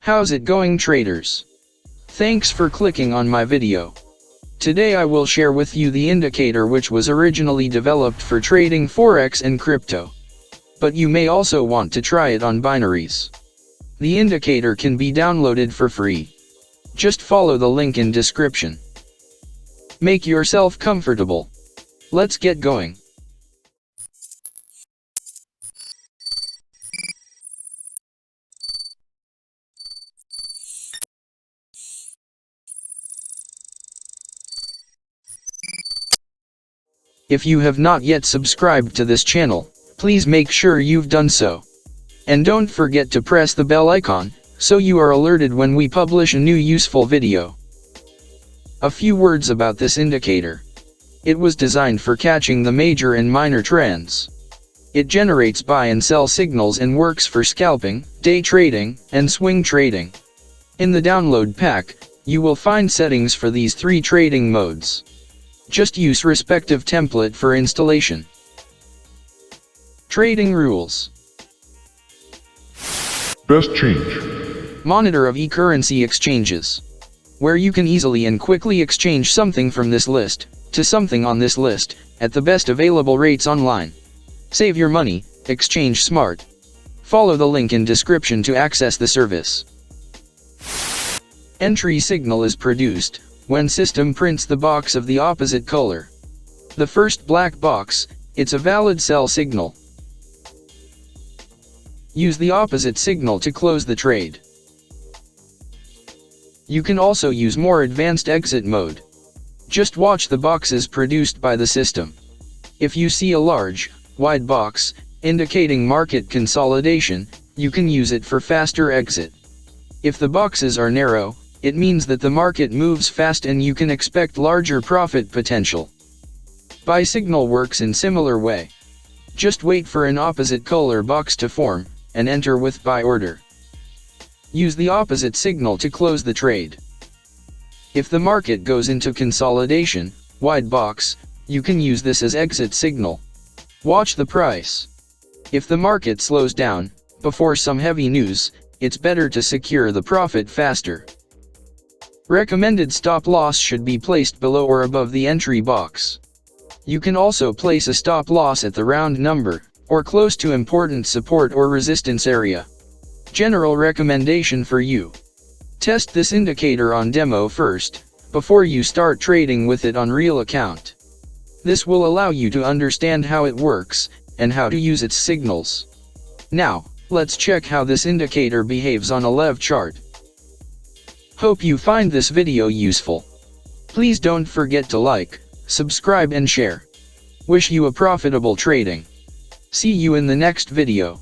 How's it going, traders? Thanks for clicking on my video. Today I will share with you the indicator which was originally developed for trading Forex and crypto. But you may also want to try it on binaries. The indicator can be downloaded for free. Just follow the link in description. Make yourself comfortable. Let's get going. If you have not yet subscribed to this channel, please make sure you've done so. And don't forget to press the bell icon, so you are alerted when we publish a new useful video. A few words about this indicator. It was designed for catching the major and minor trends. It generates buy and sell signals and works for scalping, day trading, and swing trading. In the download pack, you will find settings for these three trading modes. Just use respective template for installation. Trading rules. Best change. Monitor of e-currency exchanges, where you can easily and quickly exchange something from this list to something on this list at the best available rates online. Save your money, exchange smart. Follow the link in description to access the service. Entry signal is produced when system prints the box of the opposite color. The first black box, it's a valid sell signal. Use the opposite signal to close the trade. You can also use more advanced exit mode. Just watch the boxes produced by the system. If you see a large, wide box, indicating market consolidation, you can use it for faster exit. If the boxes are narrow, it means that the market moves fast and you can expect larger profit potential. Buy signal works in similar way. Just wait for an opposite color box to form, and enter with buy order. Use the opposite signal to close the trade. If the market goes into consolidation, wide box, you can use this as exit signal. Watch the price. If the market slows down, before some heavy news, it's better to secure the profit faster. Recommended stop loss should be placed below or above the entry box. You can also place a stop loss at the round number, or close to important support or resistance area. General recommendation for you. Test this indicator on demo first, before you start trading with it on real account. This will allow you to understand how it works, and how to use its signals. Now, let's check how this indicator behaves on a lev chart. Hope you find this video useful. Please don't forget to like, subscribe and share. Wish you a profitable trading. See you in the next video.